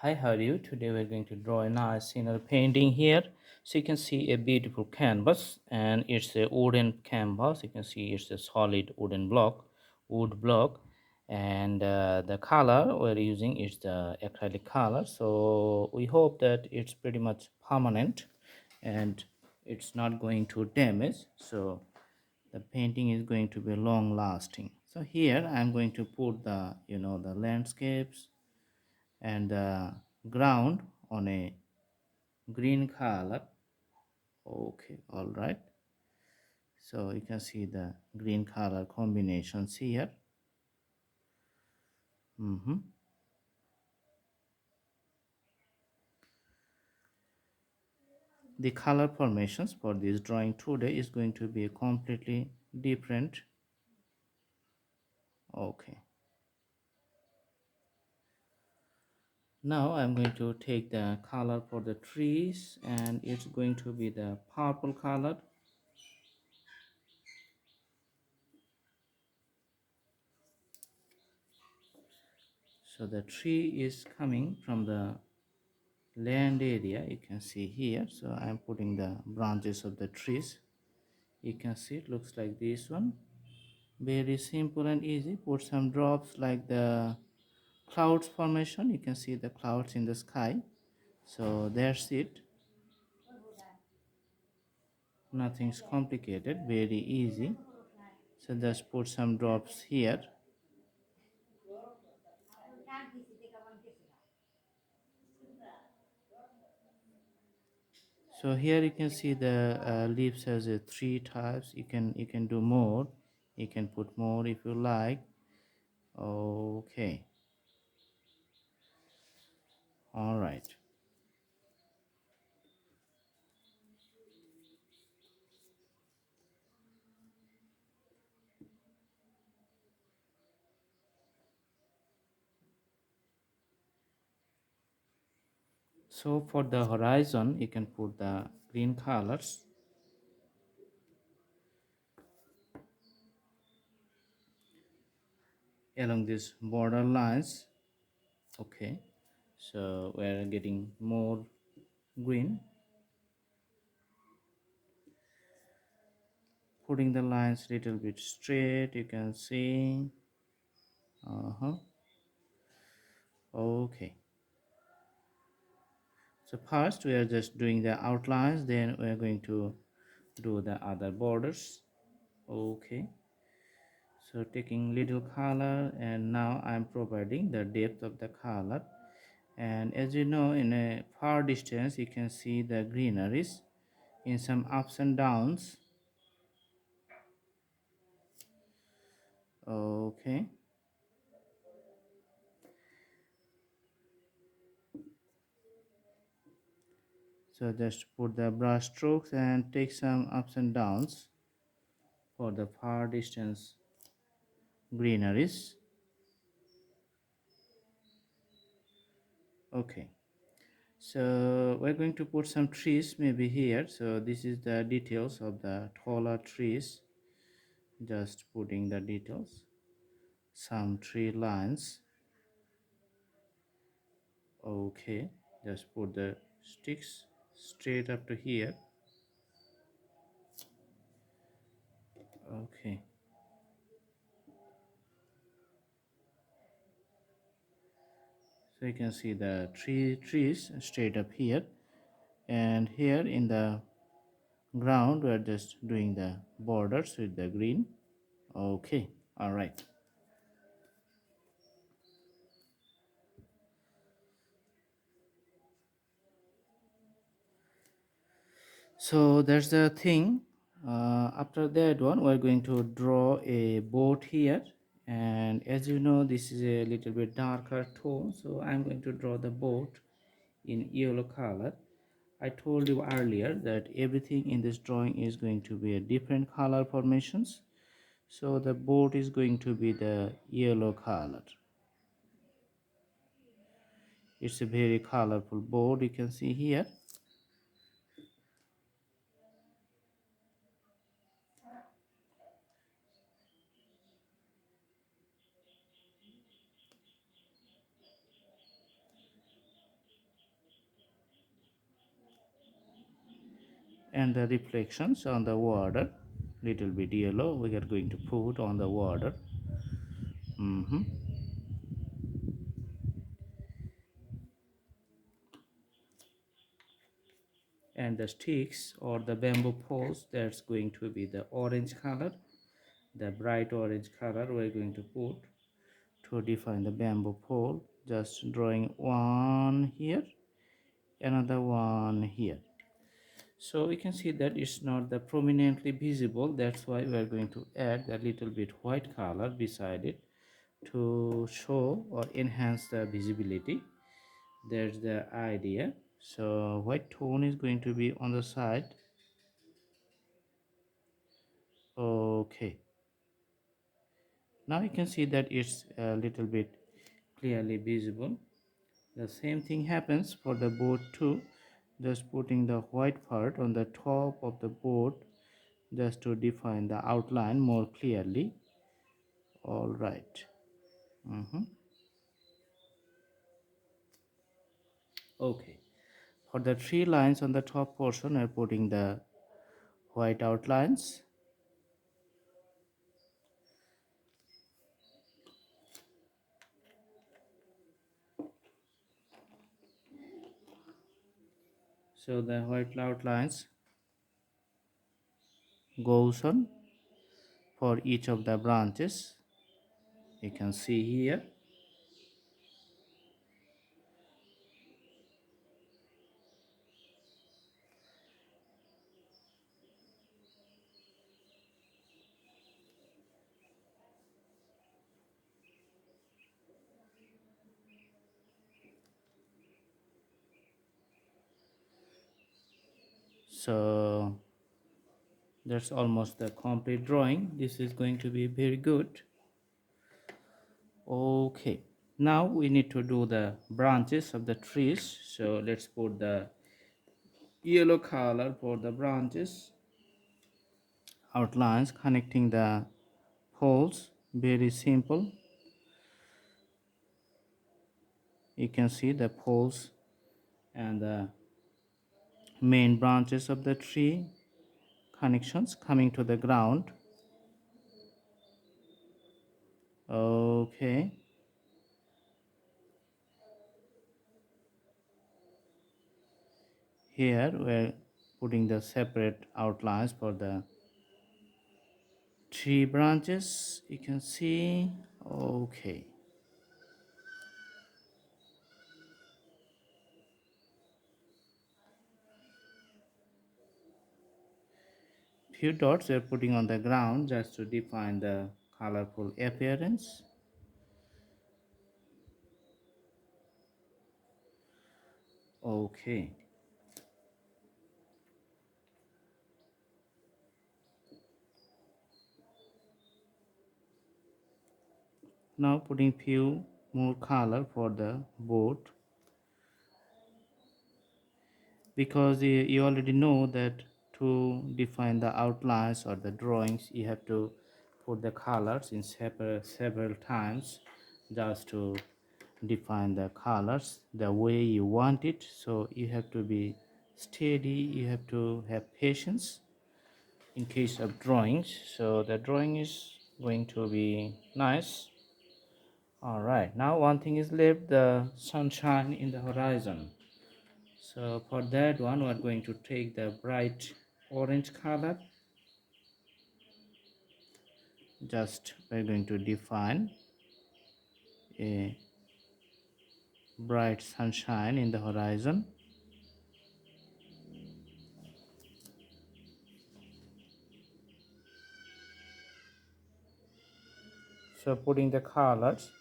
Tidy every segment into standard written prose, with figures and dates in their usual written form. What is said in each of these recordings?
Hi, how are you? Today we're going to draw a nice scenery painting here. So you can see a beautiful canvas, and it's a wooden canvas. You can see it's a solid wooden block, wood block, and the color we're using is the acrylic color. So we hope that it's pretty much permanent and it's not going to damage. So the painting is going to be long lasting. So here I'm going to put the landscapes and the ground on a green color. Okay, all right, so you can see the green color combinations here. Mhm. The color formations for this drawing today is going to be completely different. Okay, now I'm going to take the color for the trees, and it's going to be the purple color. So the tree is coming from the land area, you can see here. So I'm putting the branches of the trees. You can see it looks like this one. Very simple and easy. Put some drops like the clouds formation. You can see the clouds in the sky. So that's it. Nothing's complicated, very easy. So just put some drops here. So here you can see the leaves has three types. You can do more. You can put more if you like. Okay, all right. So for the horizon, you can put the green colors along these border lines. Okay, so we're getting more green. Putting the lines little bit straight, you can see. Okay, so first we are just doing the outlines, then we are going to do the other borders. Okay, so taking little color, and now I'm providing the depth of the color. And as you know, in a far distance you can see the greeneries in some ups and downs. Okay, so just put the brush strokes and take some ups and downs for the far distance greeneries. Okay, so we're going to put some trees maybe here. So this is the details of the taller trees. Just putting the details, some tree lines. Okay, just put the sticks straight up to here. Okay, so you can see the trees straight up here, and here in the ground we are just doing the borders with the green. Okay, all right. So that's the thing. After that one, we're going to draw a boat here, and as you know, this is a little bit darker tone, so I'm going to draw the boat in yellow color. I told you earlier that everything in this drawing is going to be a different color formations, so the boat is going to be the yellow color. It's a very colorful board, you can see here. and the reflections on the water, little bit yellow we are going to put on the water. Mhm. And the sticks or the bamboo poles, that's going to be the orange color, the bright orange color we're going to put to define the bamboo pole. Just drawing one here, another one here, so we can see that it's not the prominently visible. That's why we are going to add a little bit white color beside it to show or enhance the visibility. That's the idea. So white tone is going to be on the side. Okay, now you can see that it's a little bit clearly visible. The same thing happens for the board too. Just putting the white part on the top of the board just to define the outline more clearly. All right. Okay, for the three lines on the top portion we're putting the white outlines. So the white outlines goes on for each of the branches, you can see here. So that's almost the complete drawing. This is going to be very good. Okay, now we need to do the branches of the trees. So let's put the yellow color for the branches, outlines connecting the poles. Very simple. You can see the poles and the main branches of the tree connections coming to the ground. Okay, here we're putting the separate outlines for the tree branches, you can see. Okay, few dots we're putting on the ground just to define the colorful appearance. Okay, now putting few more color for the board, because you already know that to define the outlines or the drawings you have to put the colors in several times just to define the colors the way you want it. So you have to be steady, you have to have patience in case of drawings, so the drawing is going to be nice. All right, now one thing is left, the sunshine in the horizon. So for that one we're going to take the bright orange color. Just we're going to define a bright sunshine in the horizon. So putting the colors,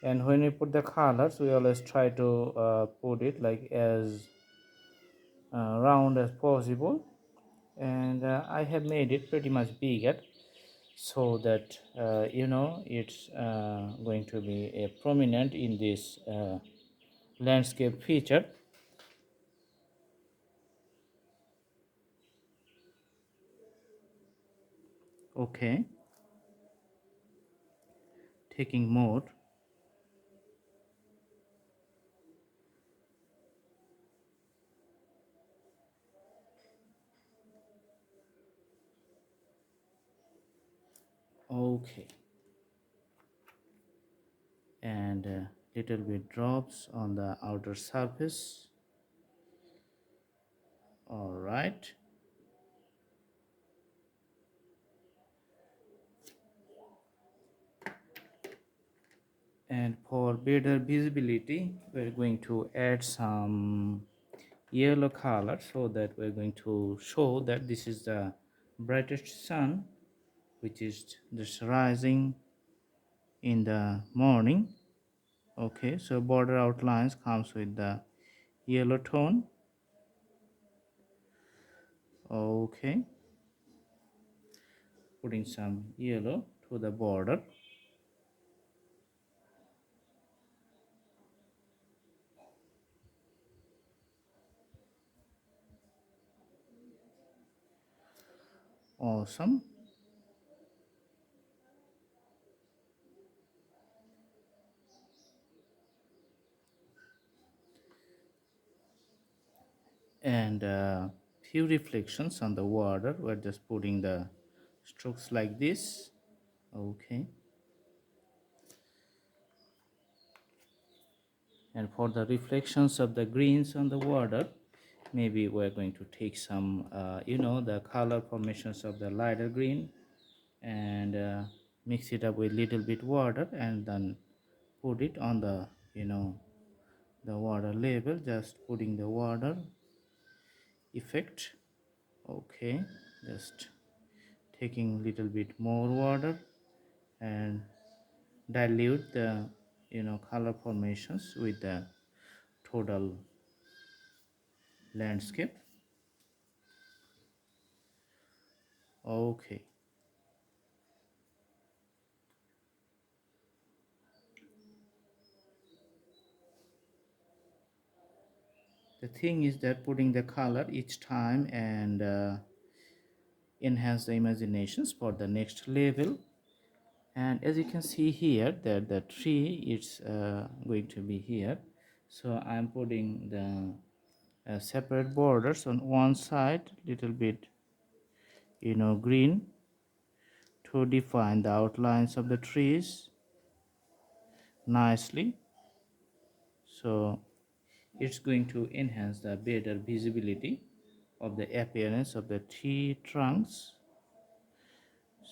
and when we put the colors we always try to put it like as round as possible, and I have made it pretty much bigger so that it's going to be a prominent in this landscape feature. Okay, taking more. Okay, and little bit drops on the outer surface. All right, and for better visibility we're going to add some yellow color, so that we're going to show that this is the brightest sun which is just rising in the morning. Okay, so border outlines comes with the yellow tone. Okay, putting some yellow to the border. Awesome. And few reflections on the water. We're just putting the strokes like this. Okay, and for the reflections of the greens on the water, maybe we're going to take some the color formations of the lighter green, and mix it up with little bit water, and then put it on the the water level, just putting the water effect. Okay, just taking little bit more water and dilute the color formations with the total landscape. Okay, the thing is that putting the color each time and enhance the imaginations for the next level. And as you can see here that the tree is going to be here, so I'm putting the separate borders on one side, little bit green, to define the outlines of the trees nicely. So it's going to enhance the better visibility of the appearance of the tree trunks.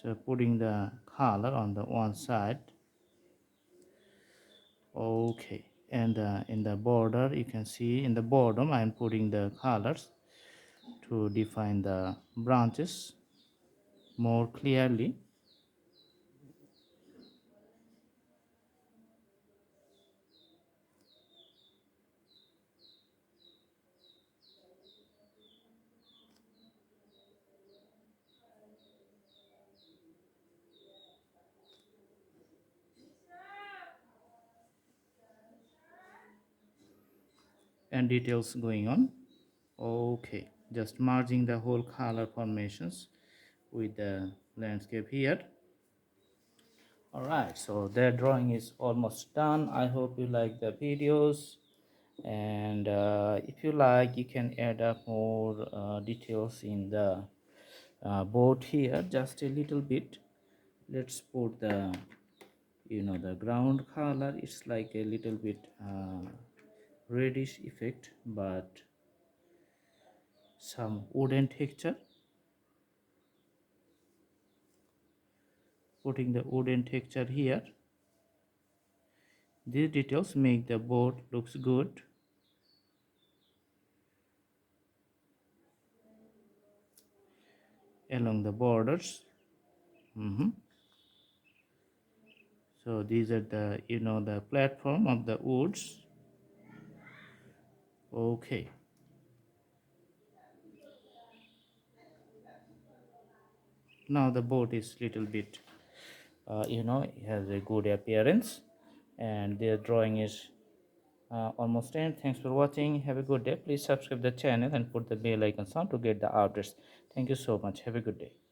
So putting the color on the one side. Okay, and in the border you can see in the bottom I am putting the colors to define the branches more clearly. And details going on. Okay, just merging the whole color formations with the landscape here. All right, so their drawing is almost done. I hope you like the videos, and if you like you can add up more details in the board here, just a little bit. Let's put the the ground color. It's like a little bit reddish effect, but some wooden texture. Putting the wooden texture here. These details make the board looks good. Along the borders. So these are the the platform of the woods. Okay, now the boat is little bit it has a good appearance, and their drawing is almost end. Thanks for watching. Have a good day. Please subscribe the channel and put the bell icon on to get the updates. Thank you so much. Have a good day.